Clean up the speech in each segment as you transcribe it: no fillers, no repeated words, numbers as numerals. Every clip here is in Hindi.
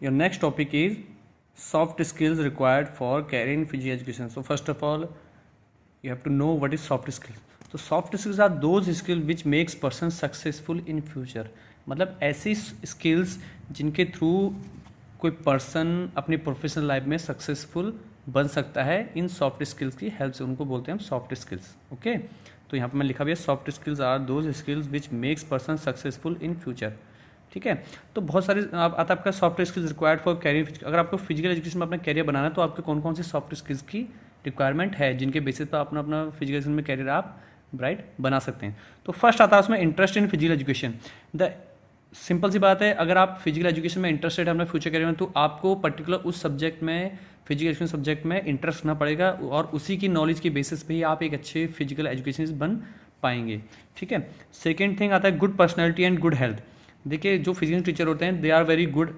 Your next topic is soft skills required for career in physical education. So first of all, you have to know what is soft skills. So soft skills are those skills which makes person successful in future. मतलब ऐसी स्किल्स जिनके थ्रू कोई पर्सन अपनी प्रोफेशनल लाइफ में सक्सेसफुल बन सकता है इन सॉफ्ट स्किल्स की हेल्प से, उनको बोलते हैं हम सॉफ्ट स्किल्स. ओके, तो यहाँ पे मैं लिखा भी है soft skills are those skills which makes person successful in future. ठीक है, तो बहुत सारे आता है आपका soft skills required for career. अगर आपको फिजिकल एजुकेशन में अपना कैरियर बनाना है तो आपके कौन कौन से सॉफ्ट स्किल्स की रिक्वायरमेंट है जिनके बेसिस पर अपना अपना फिजिकल एजुकेशन में कैरियर आप ब्राइट बना सकते हैं. तो फर्स्ट आता है उसमें interest in physical education. The simple सी बात है, अगर आप फिजिकल एजुकेशन में इंटरेस्टेड है अपने फ्यूचर कैरियर में तो आपको पर्टिकुलर उस सब्जेक्ट में फिजिकल एजुकेशन सब्जेक्ट में इंटरेस्ट होना पड़ेगा और उसी की नॉलेज की बेसिस पे ही आप एक अच्छे फिजिकल एजुकेशन बन पाएंगे. ठीक है, सेकेंड थिंग आता है good personality and good health. देखिए जो फिजिकल टीचर होते हैं they are very good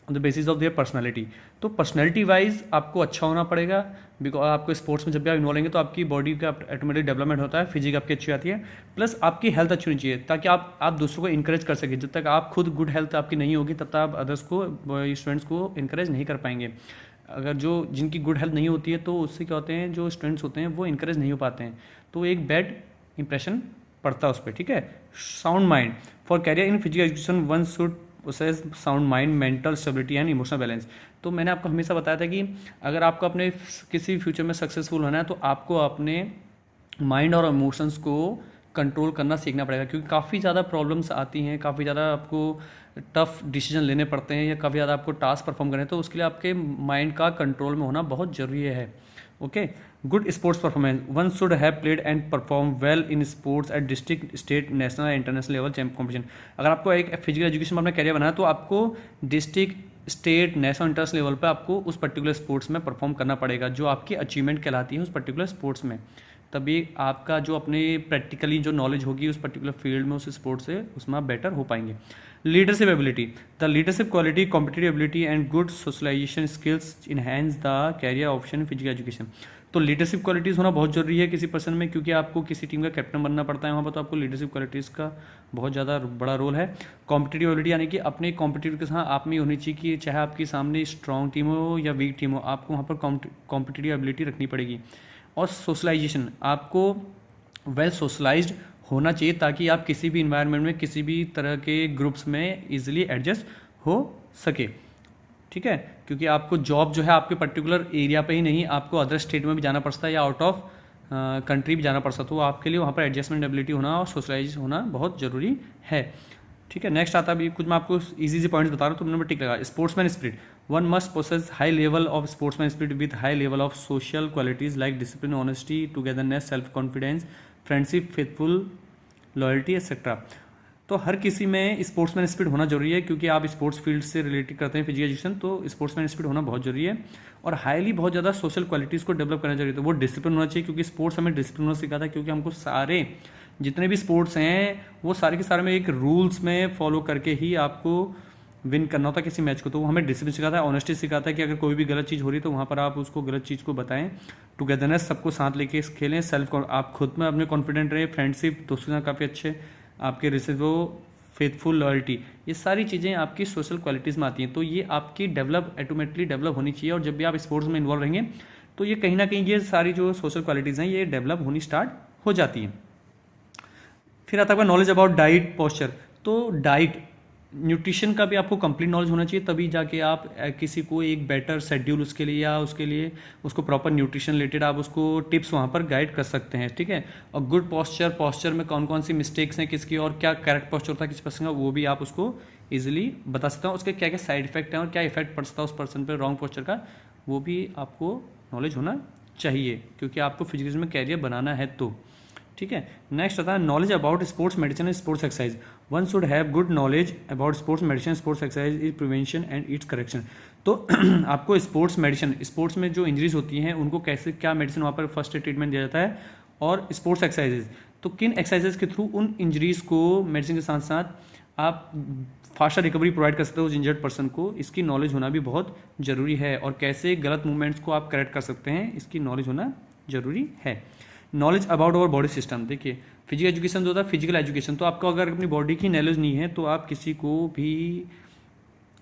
on the basis of their personality. तो पर्सनैलिटी वाइज आपको अच्छा होना पड़ेगा बिकॉज आपको स्पोर्ट्स में जब भी आप इन्वॉल्व होंगे तो आपकी बॉडी का ऑटोमेटिक डेवलपमेंट होता है, फिजिक आपकी अच्छी आती है, प्लस आपकी हेल्थ अच्छी होनी चाहिए ताकि आप दूसरों को इंकरेज कर सकें. जब तक आप खुद गुड हेल्थ आपकी नहीं होगी तब तक आप अदर्स को स्टूडेंट्स को इंकरेज नहीं कर पाएंगे. अगर जो जिनकी गुड हेल्थ नहीं होती है तो उससे क्या होते हैं जो स्टूडेंट्स होते हैं वो इंकरेज नहीं हो पाते हैं, तो एक बैड इंप्रेशन पड़ता है उस पर. ठीक है, sound mind for career in physical education one should possess sound mind, mental stability and emotional balance. तो मैंने आपको हमेशा बताया था कि अगर आपको अपने किसी फ्यूचर में सक्सेसफुल होना है तो आपको अपने माइंड और इमोशंस को कंट्रोल करना सीखना पड़ेगा, क्योंकि काफ़ी ज़्यादा प्रॉब्लम्स आती हैं, काफ़ी ज़्यादा आपको टफ डिसीजन लेने पड़ते हैं या काफ़ी ज़्यादा आपको टास्क परफॉर्म करने हैं, तो उसके लिए आपके माइंड का कंट्रोल में होना बहुत ज़रूरी है. Okay, good sports performance one should have played and perform well in sports at district, state, national and international level competition. अगर आपको एक फिजिकल एजुकेशन में अपना कैरियर बनाना है तो आपको district, state, national, international level पर आपको उस पर्टिकुलर स्पोर्ट्स में परफॉर्म करना पड़ेगा जो आपकी अचीवमेंट कहलाती है उस पर्टिकुलर स्पोर्ट्स में. तभी आपका जो अपने प्रैक्टिकली जो नॉलेज होगी उस पर्टिकुलर फील्ड में उस स्पोर्ट से उसमें आप बेटर हो पाएंगे. Leadership ability the leadership quality, competitive ability and good socialization skills enhance the career option in physical education. तो लीडरशिप क्वालिटीज़ होना बहुत जरूरी है किसी पर्सन में, क्योंकि आपको किसी टीम का कैप्टन बनना पड़ता है वहाँ पर, तो आपको लीडरशिप क्वालिटीज़ का बहुत ज़्यादा बड़ा रोल है. कॉम्पिटिटिव एबिलिटी यानी कि अपने कॉम्पिटिटिव के साथ आप में होनी चाहिए कि चाहे आपके सामने स्ट्रॉन्ग टीम हो या वीक टीम हो, आपको वहाँ पर कॉम्पिटिटिव एबिलिटी रखनी पड़ेगी. और सोशलाइजेशन, आपको वेल सोशलाइज्ड होना चाहिए ताकि आप किसी भी इन्वायरमेंट में किसी भी तरह के ग्रुप्स में इजीली एडजस्ट हो सके. ठीक है, क्योंकि आपको जॉब जो है आपके पर्टिकुलर एरिया पे ही नहीं, आपको अदर स्टेट में भी जाना पड़ता है या आउट ऑफ कंट्री भी जाना पड़ता है, तो आपके लिए वहाँ पर एडजस्टमेंट एबिलिटी होना और सोशलाइज होना बहुत ज़रूरी है. ठीक है, नेक्स्ट आता भी कुछ मैं आपको इजी इजी पॉइंट्स बता रहा हूँ तो नंबर टिक लगा. Sportsman spirit one must possess high level of sportsman spirit with high level of social qualities like discipline, honesty, togetherness, self confidence, friendship, faithful, loyalty etcetera. तो हर किसी में स्पोर्ट्समैन स्पिरिट होना जरूरी है, क्योंकि आप स्पोर्ट्स फील्ड से रिलेटेड करते हैं फिजिकल एजुकेशन, तो स्पोर्ट्समैन स्पिरिट होना बहुत जरूरी है. और हाईली बहुत ज़्यादा सोशल क्वालिटीज़ को डेवलप करना जरूरी है, तो वो डिसिप्लिन होना चाहिए, क्योंकि स्पोर्ट्स हमें डिसिप्लिन होना सिखाता है, क्योंकि हमको सारे जितने भी स्पोर्ट्स हैं वो सारे के सारे में एक रूल्स में फॉलो करके ही आपको विन करना होता है किसी मैच को. तो वो हमें डिसिप्लिन सिखाता है, ऑनेस्टी सिखाता है कि अगर कोई भी गलत चीज़ हो रही है तो वहाँ पर आप उसको गलत चीज़ को बताएं, टुगेदरनेस सबको साथ लेके खेलें, सेल्फ आप खुद में अपने कॉन्फिडेंट रहे, फ्रेंडशिप दोस्तों के साथ काफ़ी अच्छे आपके रिश्ते, वो फेथफुल, लॉयल्टी, ये सारी चीज़ें आपकी सोशल क्वालिटीज़ में आती हैं. तो ये आपकी डेवलप ऑटोमेटिकली डेवलप होनी चाहिए, और जब भी आप स्पोर्ट्स में इन्वॉल्व रहेंगे तो ये कहीं ना कहीं ये सारी जो सोशल क्वालिटीज़ हैं ये डेवलप होनी स्टार्ट हो जाती हैं. फिर आता है नॉलेज अबाउट डाइट, पोस्चर. तो डाइट, न्यूट्रिशन का भी आपको कंप्लीट नॉलेज होना चाहिए, तभी जाके आप किसी को एक बेटर शेड्यूल उसके लिए या उसके लिए उसको प्रॉपर न्यूट्रिशन रिलेटेड आप उसको टिप्स वहाँ पर गाइड कर सकते हैं. ठीक है, और गुड पोस्चर, पोस्चर में कौन कौन सी मिस्टेक्स हैं किसकी और क्या करेक्ट पोस्चर होता है किस पर्सन का, वो भी आप उसको ईजिली बता सकते हैं. उसके क्या क्या साइड इफेक्ट हैं और क्या इफेक्ट पड़ता है उस पर्सन पर रॉन्ग पोस्चर का, वो भी आपको नॉलेज होना चाहिए, क्योंकि आपको फिजिकल में कैरियर बनाना है. तो ठीक है, नेक्स्ट आता है knowledge about sports medicine and sports exercise. One should have good knowledge about sports medicine, sports exercise, is prevention and it's correction. तो आपको स्पोर्ट्स मेडिसिन, स्पोर्ट्स में जो इंजरीज होती हैं उनको कैसे क्या मेडिसिन वहाँ पर फर्स्ट एड ट्रीटमेंट दिया जाता है, और स्पोर्ट्स एक्सरसाइजेज तो किन एक्सरसाइजेज के थ्रू उन इंजरीज को मेडिसिन के साथ साथ आप फास्टर रिकवरी प्रोवाइड कर सकते हो उस इंजर्ड पर्सन को, इसकी नॉलेज होना भी बहुत जरूरी है. और कैसे गलत मूवमेंट्स को आप करेक्ट कर सकते हैं इसकी नॉलेज होना जरूरी है. Knowledge about our body system, देखिए फिजिकल एजुकेशन जो होता है फिजिकल एजुकेशन, तो आपको अगर अपनी बॉडी की नॉलेज नहीं है तो आप किसी को भी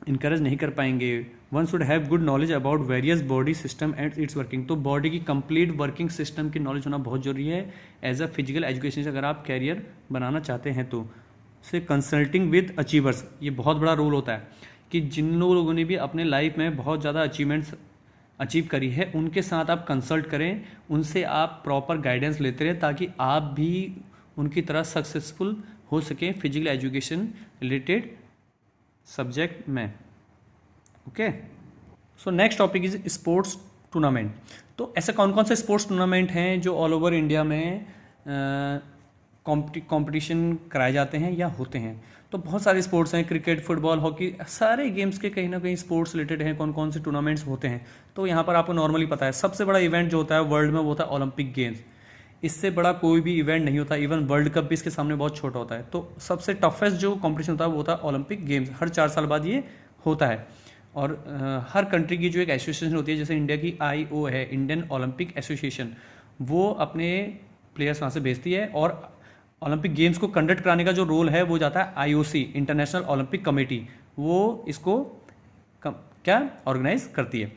इंकरेज नहीं कर पाएंगे। One should have good knowledge about various body system and it's working. तो बॉडी की कंप्लीट वर्किंग सिस्टम की नॉलेज होना बहुत जरूरी है एज अ फिजिकल एजुकेशन से, अगर आप कैरियर बनाना चाहते हैं तो। से कंसल्टिंग विद अचीवर्स, ये बहुत बड़ा रोल होता है कि जिन लोगों ने भी अपने लाइफ में बहुत ज़्यादा अचीवमेंट्स अचीव करी है उनके साथ आप कंसल्ट करें, उनसे आप प्रॉपर गाइडेंस लेते रहें ताकि आप भी उनकी तरह सक्सेसफुल हो सकें फिजिकल एजुकेशन रिलेटेड सब्जेक्ट में। Okay, so next topic is sports tournament. तो ऐसे कौन कौन से स्पोर्ट्स टूर्नामेंट हैं जो ऑल ओवर इंडिया में कंपटीशन कराए जाते हैं या होते हैं? तो बहुत सारे स्पोर्ट्स हैं, क्रिकेट, फुटबॉल, हॉकी, सारे गेम्स के कहीं ना कहीं स्पोर्ट्स रिलेटेड हैं, कौन कौन से टूर्नामेंट्स होते हैं। तो यहाँ पर आपको नॉर्मली पता है सबसे बड़ा इवेंट जो होता है वर्ल्ड में वो होता है ओलंपिक गेम्स। इससे बड़ा कोई भी इवेंट नहीं होता, इवन वर्ल्ड कप भी इसके सामने बहुत छोटा होता है। तो सबसे टफेस्ट जो कॉम्पिटिशन होता है वो होता है ओलंपिक गेम्स। हर 4 साल बाद ये होता है और हर कंट्री की जो एक एसोसिएशन होती है, जैसे इंडिया की IO है, इंडियन ओलंपिक एसोसिएशन, वो अपने प्लेयर्स वहाँ से भेजती है और ओलंपिक गेम्स को कंडक्ट कराने का जो रोल है वो जाता है IOC, इंटरनेशनल ओलंपिक कमेटी, वो इसको क्या ऑर्गेनाइज करती है।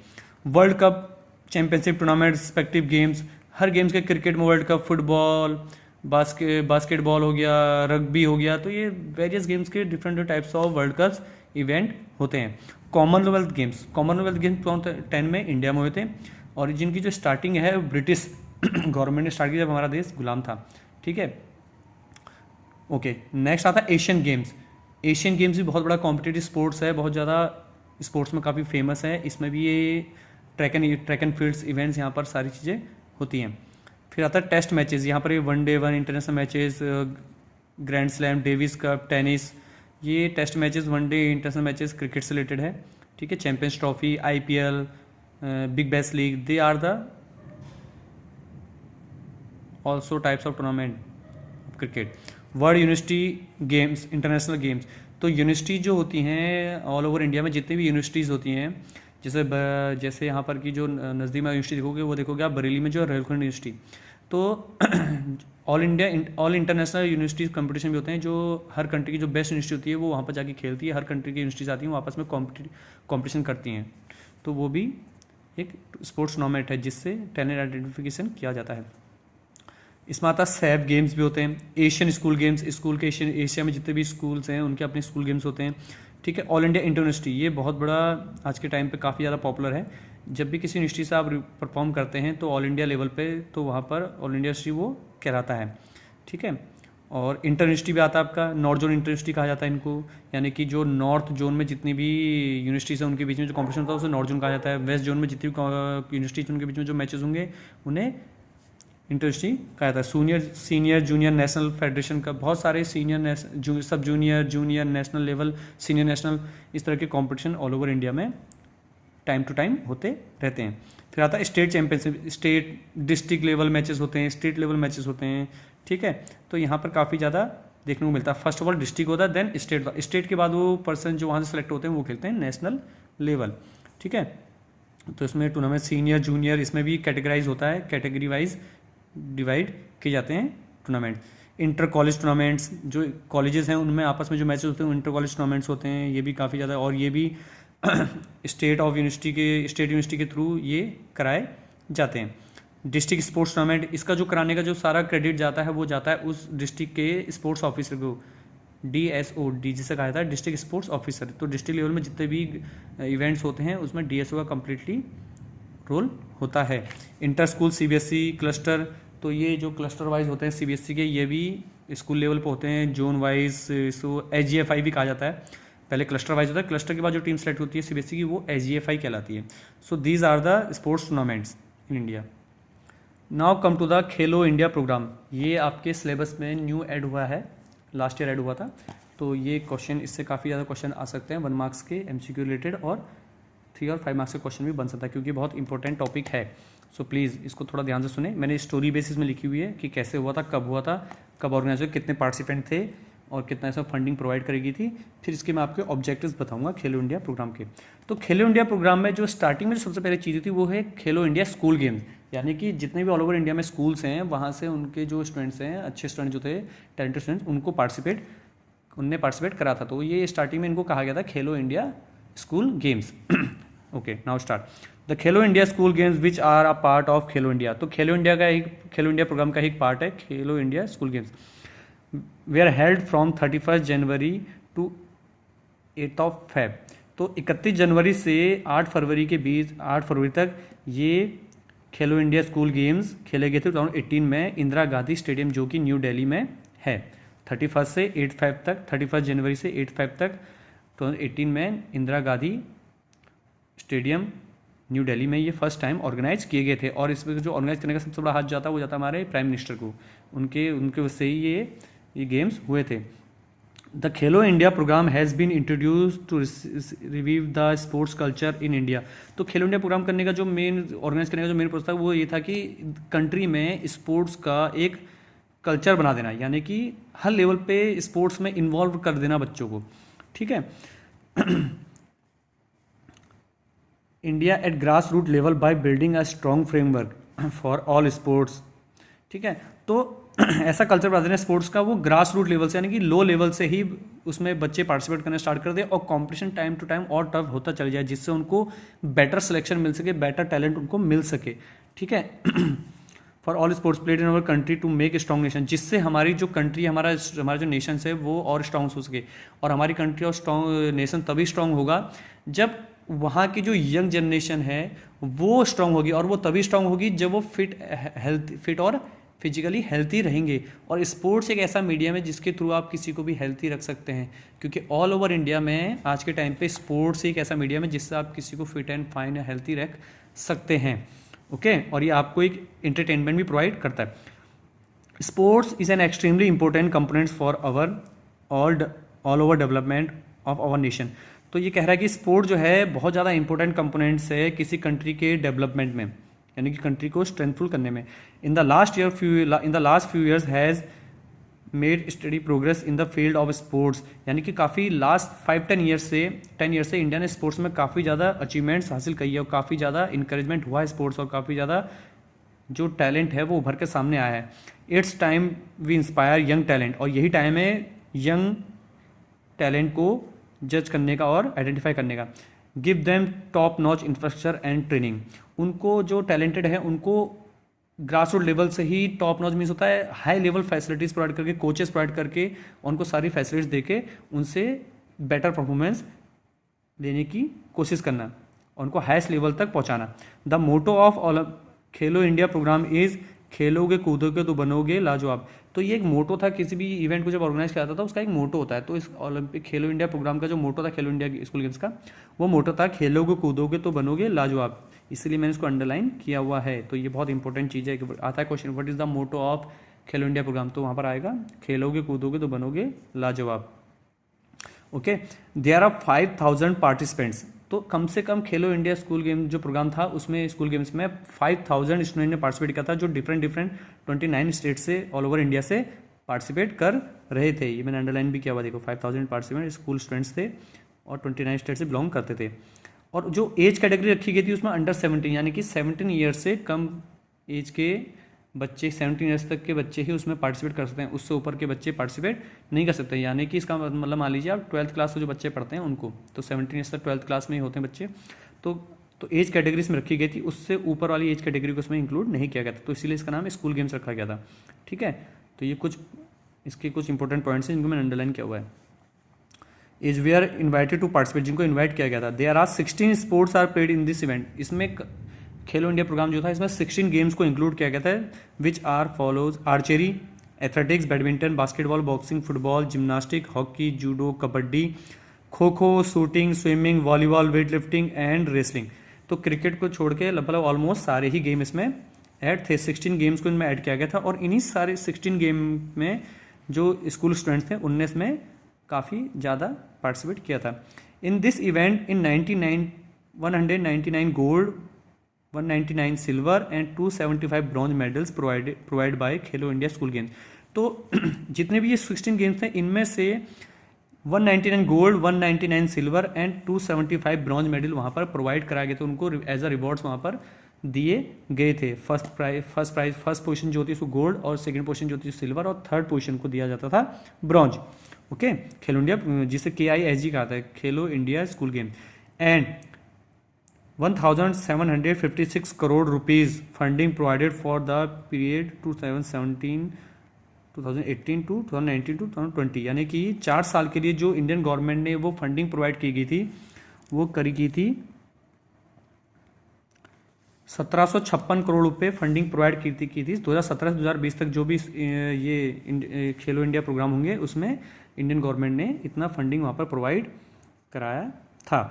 World cup, championship tournament, respective games, हर गेम्स के क्रिकेट में वर्ल्ड कप, फुटबॉल, बास्केटबॉल हो गया, रग्बी हो गया, तो ये वेरियस गेम्स के different types of world cups event होते हैं। कॉमनवेल्थ गेम्स 2010 में इंडिया में हुए थे और जिनकी जो स्टार्टिंग है ब्रिटिश गवर्नमेंट ने स्टार्ट की जब हमारा देश गुलाम था। ठीक है, ओके। नेक्स्ट आता है एशियन गेम्स। एशियन गेम्स भी बहुत बड़ा कॉम्पिटिटिव स्पोर्ट्स है, बहुत ज़्यादा स्पोर्ट्स में काफ़ी फेमस है। इसमें भी ये ट्रैक एंड फील्ड्स इवेंट्स यहाँ पर सारी चीज़ें होती हैं। फिर आता है टेस्ट मैचेस, यहाँ पर ये 1 day 1 international matches, grand slam, Davis cup, tennis, ये test matches, 1 day international matches cricket से रिलेटेड है। ठीक है, champions trophy, IPL, big bash league, they are the also types of tournament of cricket. World university games, international games, तो यूनिवर्सिटी जो होती हैं ऑल ओवर इंडिया में, जितनी भी यूनिवर्सिटीज़ होती हैं, जैसे यहाँ पर की जो नज़दीक में यूनिवर्सिटी देखोगे वो देखोगे आप बरेली में जो रेलखंड यूनिवर्सिटी, तो ऑल इंटरनेशनल यूनिवर्सिटीज़ कंपटीशन भी होते हैं, जो हर कंट्री की जो बेस्ट यूनिवर्सिटी होती है वो वहाँ पर जाके खेलती है। हर कंट्री की यूनिवर्सिटीज़ आती हैं, वो आपस में कॉम्पिटिशन करती हैं, तो वो भी एक स्पोर्ट्स टूर्नामेंट है जिससे टैलेंट आइडेंटिफिकेशन किया जाता है। इसमें आता है सैफ गेम्स भी होते हैं, एशियन स्कूल गेम्स, स्कूल के एशिया में जितने भी स्कूल्स हैं उनके अपने स्कूल गेम्स होते हैं। ठीक है, ऑल इंडिया इंटर यूनिवर्सिटी, ये बहुत बड़ा आज के टाइम पे काफ़ी ज़्यादा पॉपुलर है। जब भी किसी यूनिवर्सिटी से आप परफॉर्म करते हैं तो ऑल इंडिया लेवल पे, तो वहाँ पर ऑल इंडिया यूनिवर्सिटी वो कहलाता है। ठीक है, और इंटर यूनिवर्सिटी भी आता है आपका, नॉर्थ जोन इंटर यूनिवर्सिटी कहा जाता है इनको, यानी कि जो नॉर्थ जोन में जितनी भी यूनिवर्सिटीज़ हैं उनके बीच में जो कॉम्पिटिशन होता है उसे नॉर्थ जोन कहा जाता है। वेस्ट जोन में जितनी भी यूनिवर्सिटीज़ उनके बीच में जो मैचेस होंगे उन्हें इंटरयूनिवर्सिटी कहा जाता है। सीनियर जूनियर नेशनल फेडरेशन का बहुत सारे सीनियर सब junior national level, senior national, इस तरह के कंपटीशन ऑल ओवर इंडिया में टाइम टू टाइम होते रहते हैं। फिर आता है state championship, state district level matches होते हैं, स्टेट लेवल मैचेस होते हैं। ठीक है, तो यहाँ पर काफ़ी ज़्यादा देखने को मिलता है। फर्स्ट ऑफ ऑल डिस्ट्रिक्ट होता है, देन स्टेट, स्टेट के बाद वो पर्सन जो वहाँ से सेलेक्ट होते हैं वो खेलते हैं नेशनल लेवल। ठीक है, तो इसमें टूर्नामेंट सीनियर जूनियर इसमें भी कैटेगराइज होता है, कैटेगरी वाइज डिवाइड किए जाते हैं टूर्नामेंट। इंटर कॉलेज टूर्नामेंट्स, जो कॉलेजेस हैं उनमें आपस में जो मैचेस होते हैं इंटर कॉलेज टूर्नामेंट्स होते हैं, ये भी काफ़ी ज़्यादा, और ये भी स्टेट यूनिवर्सिटी के थ्रू ये कराए जाते हैं। डिस्ट्रिक्ट स्पोर्ट्स टूर्नामेंट, इसका जो कराने का जो सारा क्रेडिट जाता है वो जाता है उस डिस्ट्रिक्ट के स्पोर्ट्स ऑफिसर को, DSO जिसे कहा जाता है डिस्ट्रिक्ट स्पोर्ट्स ऑफिसर। तो डिस्ट्रिक्ट लेवल में जितने भी इवेंट्स होते हैं उसमें DSO का कम्प्लीटली रोल होता है। इंटर स्कूल CBSE क्लस्टर, तो ये जो क्लस्टर वाइज होते हैं CBSE के, ये भी स्कूल लेवल पे होते हैं, जोन वाइज, सो SGFI भी कहा जाता है। पहले क्लस्टर वाइज होता है, क्लस्टर के बाद जो टीम सेलेक्ट होती है CBSE की वो SGFI कहलाती है। So these are the sports tournaments in India. Now come to the Khelo India programme, ये आपके सिलेबस में न्यू ऐड हुआ है, लास्ट ईयर ऐड हुआ था। तो ये क्वेश्चन, इससे काफ़ी ज़्यादा क्वेश्चन आ सकते हैं 1 मार्क्स के MCQ रिलेटेड, और 3 और 5 मार्क्स के क्वेश्चन भी बन सकता है क्योंकि बहुत इंपॉर्टेंट टॉपिक है। सो प्लीज़ इसको थोड़ा ध्यान से सुने। मैंने स्टोरी बेसिस में लिखी हुई है कि कैसे हुआ था, कब ऑर्गेनाइज हुआ, कितने पार्टिसिपेंट थे और कितना इसमें फंडिंग प्रोवाइड करेगी थी। फिर इसके मैं आपके ऑब्जेक्टिव्स बताऊंगा खेलो इंडिया प्रोग्राम के। तो खेलो इंडिया प्रोग्राम में जो स्टार्टिंग में जो सबसे पहले चीज़ थी वो है खेलो इंडिया स्कूल गेम्स, यानी कि जितने भी ऑल ओवर इंडिया में स्कूल्स हैं वहाँ से उनके जो स्टूडेंट्स हैं, अच्छे स्टूडेंट जो थे, टैलेंटेड स्टूडेंट्स, उनने पार्टिसिपेट करा था। तो ये स्टार्टिंग में इनको कहा गया था Khelo India school games. Okay, now start the Khelo India school games which are a part of Khelo India. तो खेलो इंडिया प्रोग्राम का एक पार्ट है Khelo India school games. They are held from 31 January to 8 of Feb. तो 31 जनवरी से 8 फरवरी के बीच 8 फरवरी तक ये खेलो इंडिया स्कूल गेम्स खेले गए थे 2018 में इंदिरा गांधी स्टेडियम जो कि न्यू दिल्ली में है। 31 से 8 फेब तक, 31 जनवरी से 8 फेब तक 2018 में इंदिरा गांधी स्टेडियम न्यू दिल्ली में ये फर्स्ट टाइम ऑर्गेनाइज किए गए थे। और इसमें जो ऑर्गेनाइज करने का सबसे बड़ा हाथ जाता है वो जाता है हमारे प्राइम मिनिस्टर को, उनके उससे ही ये गेम्स हुए थे। The Khelo India programme has been introduce to revive the sports culture in India. तो खेलो इंडिया प्रोग्राम करने का जो मेन ऑर्गेनाइज करने का जो मेन पर्पस था वो ये था कि कंट्री में स्पोर्ट्स का एक कल्चर बना देना, यानी कि हर लेवल पे स्पोर्ट्स में इन्वॉल्व कर देना बच्चों को। ठीक है, India at grass root level by building a strong framework for all sports. ठीक है, तो ऐसा कल्चर बना देना स्पोर्ट्स का वो ग्रास रूट लेवल से, यानी कि लो लेवल से ही उसमें बच्चे पार्टिसिपेट करना स्टार्ट कर दे और कंपटीशन टाइम टू टाइम और टफ होता चल जाए, जिससे उनको बेटर सिलेक्शन मिल सके, बेटर टैलेंट उनको मिल सके। ठीक है, for all sports played in our country to make a strong nation, जिससे हमारी जो कंट्री हमारा जो नेशन है वो और स्ट्रॉन्ग हो सके। और हमारी कंट्री और स्ट्रॉन्ग नेशन तभी स्ट्रॉन्ग होगा जब वहाँ की जो यंग जनरेशन है वो स्ट्रॉन्ग होगी, और वो तभी स्ट्रॉन्ग होगी जब वो फिट और फिजिकली हेल्थी रहेंगे। और स्पोर्ट्स एक ऐसा मीडियम है जिसके थ्रू आप किसी को भी हेल्थी रख सकते हैं, क्योंकि ऑल ओवर इंडिया में आज के टाइम पे स्पोर्ट्स एक ऐसा मीडियम है जिससे आप किसी को फिट एंड फाइन या हेल्थी रख सकते हैं। ओके, और ये आपको एक एंटरटेनमेंट भी प्रोवाइड करता है। Sports is an extremely important components for our all over development of our nation. तो ये कह रहा है कि स्पोर्ट जो है बहुत ज़्यादा इंपॉर्टेंट कंपोनेंट्स है किसी कंट्री के डेवलपमेंट में, यानी कि कंट्री को स्ट्रेंथफुल करने में। In the last few years has made study progress in the field of sports, यानी कि काफ़ी लास्ट 5-10 ईयर्स से इंडिया ने स्पोर्ट्स में काफ़ी ज़्यादा अचीवमेंट्स हासिल की है और काफ़ी ज़्यादा इंकरेजमेंट हुआ है स्पोर्ट्स, और काफ़ी ज़्यादा जो टैलेंट है वो उभर के सामने आया है। It's time we inspire young talent, और यही टाइम है यंग टैलेंट को जज करने का और आइडेंटिफाई करने का। Give them top notch infrastructure and training, उनको जो टैलेंटेड है उनको ग्रास रूट लेवल से ही टॉप नॉच मीन्स होता है हाई लेवल फैसिलिटीज़ प्रोवाइड करके, कोचेस प्रोवाइड करके, उनको सारी फैसिलिटीज़ देके उनसे बेटर परफॉर्मेंस देने की कोशिश करना, उनको हाईएस्ट लेवल तक पहुंचाना। The motto of Khelo India programme is खेलोगे कूदोगे तो बनोगे लाजवाब। तो ये एक मोटो था, किसी भी इवेंट को जब ऑर्गेनाइज किया जाता था उसका एक मोटो होता है। तो इस ओलंपिक खेलो इंडिया प्रोग्राम का जो मोटो था खेलो इंडिया स्कूल गेम्स का, वो मोटो था खेलोगे कूदोगे तो बनोगे लाजवाब, इसलिए मैंने इसको अंडरलाइन किया हुआ है। तो ये बहुत इंपॉर्टेंट चीज़ है। आता है question, what is the motto of Khelo India programme, तो वहाँ पर आएगा खेलोगे कूदोगे तो बनोगे लाजवाब। Okay, there are 5000 participants. तो कम से कम खेलो इंडिया स्कूल गेम जो प्रोग्राम था उसमें स्कूल गेम्स में 5000 स्टूडेंट ने पार्टिसिपेट किया था, जो डिफरेंट 29 स्टेट से ऑल ओवर इंडिया से पार्टिसिपेट कर रहे थे। ये मैंने अंडरलाइन भी किया हुआ, देखो 5000 पार्टिसिपेंट स्कूल स्टूडेंट्स थे और 29 स्टेट से बिलोंग करते थे। और जो एज कैटेगरी रखी गई थी उसमें अंडर 17, यानी कि 17 ईयर्स से कम एज के बच्चे, 17 ईयर्स तक के बच्चे ही उसमें पार्टिसिपेट कर सकते हैं, उससे ऊपर के बच्चे पार्टिसिपेट नहीं कर सकते। यानी कि इसका मतलब मान लीजिए आप 12th क्लास से जो बच्चे पढ़ते हैं उनको, तो 17 ईयर्स तक 12th क्लास में ही होते हैं बच्चे, तो एज कैटेगरी इसमें रखी गई थी, उससे ऊपर वाली एज कैटेगरी को इसमें इंक्लूड नहीं किया गया था, तो इसीलिए इसका नाम स्कूल गेम्स रखा गया था। ठीक है, तो ये इसके कुछ इंपॉर्टेंट पॉइंट्स हैं जिनको मैंने अंडरलाइन किया हुआ है। Is we are invited to participate, जिनको इन्वाइट किया गया था। There are 16 sports are played in this event. इसमें खेलो इंडिया प्रोग्राम जो था इसमें 16 गेम्स को इंक्लूड किया गया था, which are follows archery, athletics, badminton, basketball, boxing, football, gymnastic, hockey, judo, kabaddi, kho kho, shooting, swimming, volleyball, weight lifting and wrestling. तो क्रिकेट को छोड़ के लगभग ऑलमोस्ट सारे ही गेम इसमें ऐड थे। 16 गेम्स को इनमें ऐड किया गया था, और इन्हीं सारे 16 गेम में जो स्कूल स्टूडेंट्स थे उनने इसमें काफ़ी ज़्यादा पार्टिसिपेट किया था। इन this event in 199 gold, 199 silver and 275 bronze medals provide by Khelo India school games. तो जितने भी ये 16 गेम्स थे इनमें से 199 gold, 199 silver and 275 bronze medal वहाँ पर प्रोवाइड कराए गए थे, उनको एज अ रिवॉर्ड्स वहाँ पर दिए गए थे। फर्स्ट पोजीशन जो होती है उसको गोल्ड, और सेकंड पोजीशन जो होती है सिल्वर, और थर्ड पोजीशन को दिया जाता था ब्रॉन्ज। ओके, खेलो इंडिया जिसे KISG कहा था, Khelo India school game. And 1756 crore rupees funding provided for the period 2018 to 2019 to 2020, यानी कि 4 साल के लिए जो इंडियन गवर्नमेंट ने वो फंडिंग प्रोवाइड की गई थी वो करी की थी 1756 करोड़ रुपए फंडिंग प्रोवाइड की थी 2017 से 2020 तक जो भी ये खेलो इंडिया प्रोग्राम होंगे उसमें इंडियन गवर्नमेंट ने इतना फंडिंग वहाँ पर प्रोवाइड कराया था।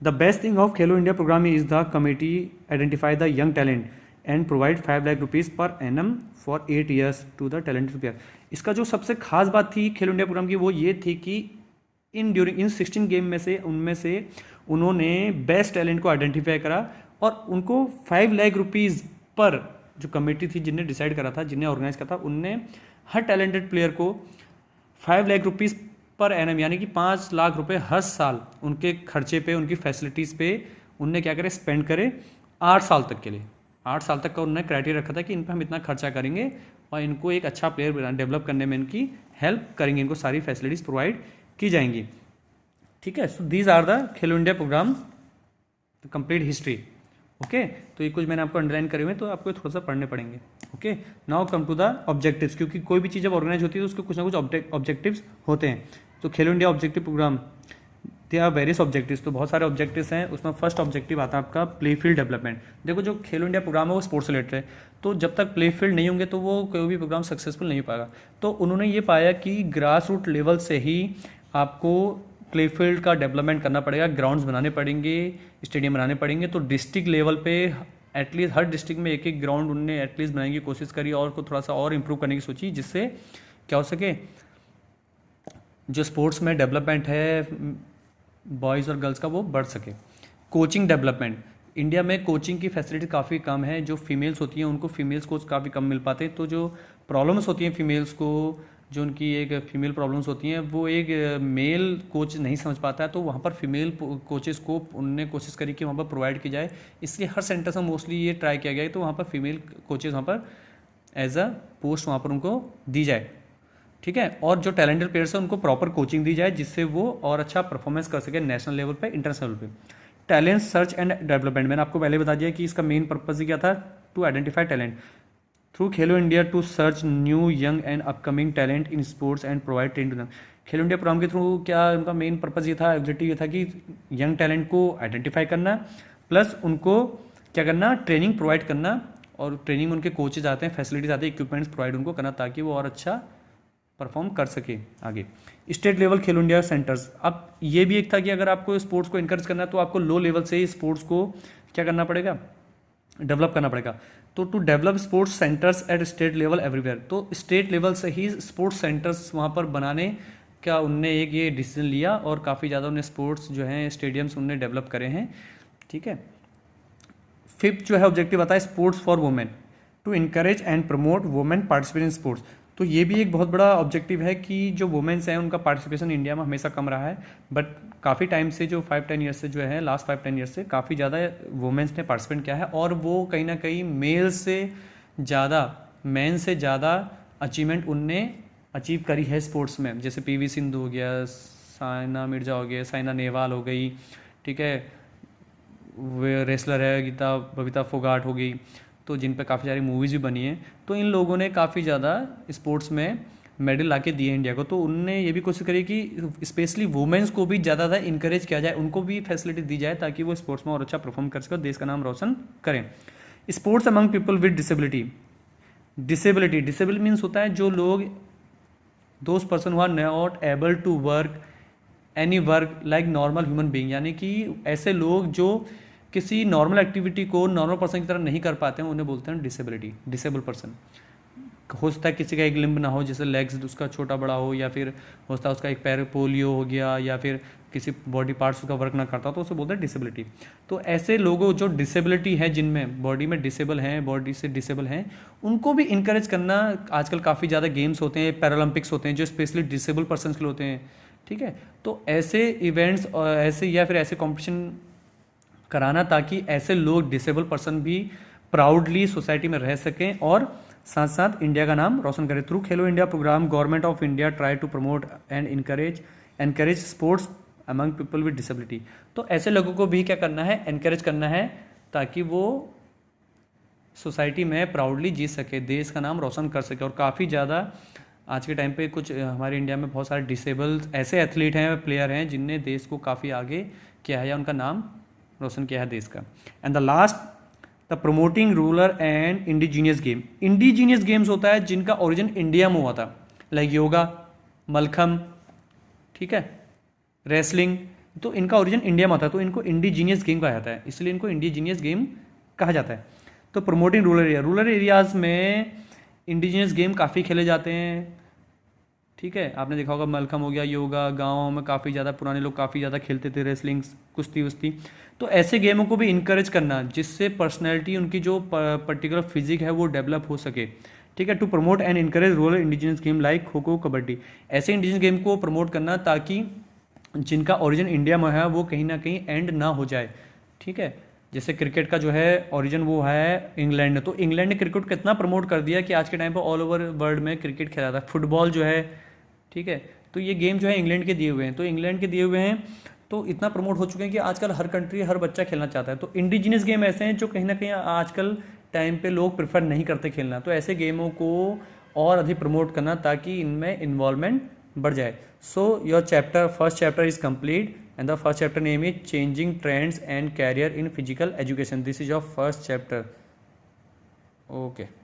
The best thing of Khelo India programme is the committee identify the young talent and provide 5 lakh rupees per annum for 8 years to the talented player. इसका जो सबसे खास बात थी खेलो इंडिया प्रोग्राम की वो ये थी कि इन 16 गेम में से उनमें से उन्होंने बेस्ट टैलेंट को आइडेंटिफाई करा और उनको 5 लाख रुपीज़ पर, जो कमेटी थी जिनने डिसाइड करा था, जिनने ऑर्गेनाइज करा था, उनने हर टैलेंटेड प्लेयर को 5 लाख रुपीज़ पर एनम यानी कि 5 लाख रुपए हर साल उनके खर्चे पे, उनकी फैसिलिटीज़ पे उनने क्या करे, स्पेंड करे 8 साल तक के लिए। 8 साल तक का उन्होंने क्राइटेरिया रखा था कि इन पर हम इतना खर्चा करेंगे और इनको एक अच्छा प्लेयर डेवलप करने में इनकी हेल्प करेंगे, इनको सारी फैसिलिटीज़ प्रोवाइड की जाएंगी। ठीक है, so these are the Khelo India programme the complete history. Okay, तो ये कुछ मैंने आपको अंडरलाइन करे हुए, तो आपको थोड़ा सा पढ़ने पड़ेंगे। Okay, now come to the objectives, क्योंकि कोई भी चीज़ जब ऑर्गेनाइज होती है तो उसके कुछ ना कुछ ऑब्जेक्टिव्स होते हैं। तो Khelo India objective programme, they are various objectives, तो बहुत सारे ऑब्जेक्टिव्स हैं। उसमें फर्स्ट ऑब्जेक्टिव आता है आपका प्ले फील्ड डेवलपमेंट। देखो जो खेलो इंडिया प्रोग्राम है वो स्पोर्ट्स से रिलेटेड है, तो जब तक प्ले फील्ड नहीं होंगे तो वो कोई भी प्रोग्राम सक्सेसफुल नहीं हो पाएगा। तो उन्होंने ये पाया कि ग्रास रूट लेवल से ही आपको प्ले फील्ड का डेवलपमेंट करना पड़ेगा, ग्राउंड्स बनाने पड़ेंगे, स्टेडियम बनाने पड़ेंगे। तो डिस्ट्रिक्ट लेवल पे एटलीस्ट हर डिस्ट्रिक्ट में एक ग्राउंड उनने एटलीस्ट बनाने की कोशिश करी और को थोड़ा सा और इम्प्रूव करने की सोची, जिससे क्या हो सके, जो स्पोर्ट्स में डेवलपमेंट है बॉयज़ और गर्ल्स का वो बढ़ सके। कोचिंग डेवलपमेंट, इंडिया में कोचिंग की फैसिलिटी काफ़ी कम है। जो फीमेल्स होती हैं उनको फीमेल्स कोच काफ़ी कम मिल पाते हैं, तो जो प्रॉब्लम्स होती हैं फीमेल्स को, जो उनकी एक फीमेल प्रॉब्लम्स होती हैं वो एक मेल कोच नहीं समझ पाता है, तो वहाँ पर फीमेल कोचेस को उनने कोशिश करी कि वहाँ पर प्रोवाइड की जाए। इसलिए हर सेंटर से मोस्टली ये ट्राई किया गया है, तो वहाँ पर फीमेल कोचेस वहाँ पर एज अ पोस्ट वहाँ पर उनको दी जाए। ठीक है, और जो टैलेंटेड प्लेयर्स हैं उनको प्रॉपर कोचिंग दी जाए, जिससे वो और अच्छा परफॉर्मेंस कर सके नेशनल लेवल पे, इंटरनेशनल पे। टैलेंट सर्च एंड डेवलपमेंट, मैंने आपको पहले बता दिया कि इसका मेन पर्पज ही क्या था, to identify talent through Khelo India to search new young and upcoming talent in sports and provide training to them. Khelo India programme के थ्रू क्या उनका मेन पर्पज ये था, ऑब्जेक्टिव ये था कि यंग टैलेंट को आइडेंटिफाई करना, प्लस उनको क्या करना, ट्रेनिंग प्रोवाइड करना, और ट्रेनिंग में उनके कोचेज आते हैं, फैसिलिटीज आते हैं, इक्विपमेंट्स प्रोवाइड उनको करना, ताकि वो और अच्छा परफॉर्म कर सके आगे। स्टेट लेवल खेलो इंडिया सेंटर्स, अब ये भी एक था कि अगर आपको स्पोर्ट्स को इनकरेज करना है तो आपको लो लेवल से ही स्पोर्ट्स को क्या करना पड़ेगा, डेवलप करना पड़ेगा। तो to develop sports centres at state level everywhere, तो स्टेट लेवल से ही स्पोर्ट्स सेंटर्स वहाँ पर बनाने का उनने एक ये डिसीजन लिया, और काफ़ी ज़्यादा उन्हें स्पोर्ट्स जो हैं स्टेडियम्स उनने डेवलप करे हैं। ठीक है, फिफ्थ जो है ऑब्जेक्टिव आता है sports for women, to encourage and promote women participate in sports. तो ये भी एक बहुत बड़ा ऑब्जेक्टिव है कि जो वुमेन्स हैं उनका पार्टिसिपेशन इंडिया में हमेशा कम रहा है, बट काफ़ी टाइम से जो 5-10 ईयर्स से जो है, लास्ट 5-10 ईयर्स से काफ़ी ज़्यादा वुमेन्स ने पार्टिसिपेट किया है, और वो कहीं ना कहीं मेल से ज़्यादा, मैन से ज़्यादा अचीवमेंट उनने अचीव करी है स्पोर्ट्स में। जैसे पीवी सिंधु हो गया, साइना मिर्जा हो गया, साइना नेहवाल हो गई, ठीक है, वे रेसलर है बबीता फोगाट हो गई, तो जिन पे काफ़ी सारी मूवीज़ भी बनी हैं। तो इन लोगों ने काफ़ी ज़्यादा स्पोर्ट्स में मेडल ला के दिए इंडिया को। तो उनने ये भी कोशिश करी कि स्पेशली वुमेन्स को भी ज़्यादा इंकरेज किया जाए, उनको भी फैसिलिटी दी जाए, ताकि वो स्पोर्ट्स में और अच्छा परफॉर्म कर सके और देश का नाम रोशन करें। Sports among people with disability, disability means होता है जो लोग, those person who are not able to work any work like normal human being, यानी कि ऐसे लोग जो किसी नॉर्मल एक्टिविटी को नॉर्मल पर्सन की तरह नहीं कर पाते हैं, उन्हें बोलते हैं डिसेबिलिटी, डिसेबल पर्सन। हो सकता है किसी का एक लिम्ब ना हो, जैसे लेग्स उसका छोटा बड़ा हो, या फिर हो सकता है उसका एक पैर पोलियो हो गया, या फिर किसी बॉडी पार्ट्स उसका वर्क ना करता, तो उसे बोलते हैं डिसेबिलिटी। तो ऐसे लोगों जो डिसेबिलिटी है, जिनमें बॉडी में डिसेबल हैं, बॉडी से डिसेबल हैं, उनको भी इंकरेज करना। आजकल काफ़ी ज़्यादा गेम्स होते हैं, पैरालंपिक्स होते हैं जो स्पेशली डिसेबल पर्सन के लिए होते हैं। ठीक है, तो ऐसे इवेंट्स ऐसे या फिर ऐसे कॉम्पिटिशन कराना, ताकि ऐसे लोग डिसेबल पर्सन भी प्राउडली सोसाइटी में रह सकें और साथ साथ इंडिया का नाम रोशन करें। Through Khelo India programme government of India try to promote and encourage sports among people with disability. तो ऐसे लोगों को भी क्या करना है, एनकरेज करना है, ताकि वो सोसाइटी में प्राउडली जी सके, देश का नाम रोशन कर सके। और काफ़ी ज़्यादा आज के टाइम पे कुछ हमारे इंडिया में बहुत सारे डिसेबल ऐसे एथलीट हैं, प्लेयर हैं, जिनने देश को काफ़ी आगे किया है या उनका नाम रोशन किया है देश का। And the last, the promoting rural and indigenous game. Indigenous games होता है जिनका ओरिजिन इंडिया में हुआ था, लाइक योगा, मलखम, ठीक है, रेसलिंग, तो इनका ओरिजिन इंडिया में था, तो इनको इंडिजीनियस गेम कहा जाता है, इसलिए इनको इंडिजीनियस गेम कहा जाता है। तो प्रोमोटिंग रूरल एरियाज़ में इंडिजीनियस गेम काफ़ी खेले जाते हैं, ठीक है। आपने देखा होगा मलखम हो गया, योगा, गाँव में काफ़ी ज़्यादा पुराने लोग काफ़ी ज़्यादा खेलते थे, रेसलिंग, कुश्ती वुश्ती। तो ऐसे गेमों को भी इनकरेज करना जिससे पर्सनैलिटी, उनकी जो पर्टिकुलर फिजिक है वो डेवलप हो सके, ठीक है। To promote and encourage rural indigenous game like kho kho, kabaddi, ऐसे इंडिजिनस गेम को प्रमोट करना ताकि जिनका ओरिजिन इंडिया में है वो कहीं ना कहीं एंड ना हो जाए, ठीक है। जैसे क्रिकेट का जो है ओरिजिन वो है इंग्लैंड में, तो इंग्लैंड ने क्रिकेट को कितना प्रमोट कर दिया कि आज के टाइम पर ऑल ओवर वर्ल्ड में क्रिकेट खेला जाता है। फुटबॉल जो है, ठीक है, तो ये गेम जो है इंग्लैंड के दिए हुए हैं, तो इंग्लैंड के दिए हुए हैं तो इतना प्रमोट हो चुके हैं कि आजकल हर कंट्री, हर बच्चा खेलना चाहता है। तो इंडिजिनियस गेम ऐसे हैं जो कहीं ना कहीं आजकल टाइम पे लोग प्रेफर नहीं करते खेलना, तो ऐसे गेमों को और अधिक प्रमोट करना ताकि इनमें इन्वॉल्वमेंट बढ़ जाए। So your chapter, first chapter is complete and the first chapter name is changing trends and career in physical education. This is your first chapter. Okay.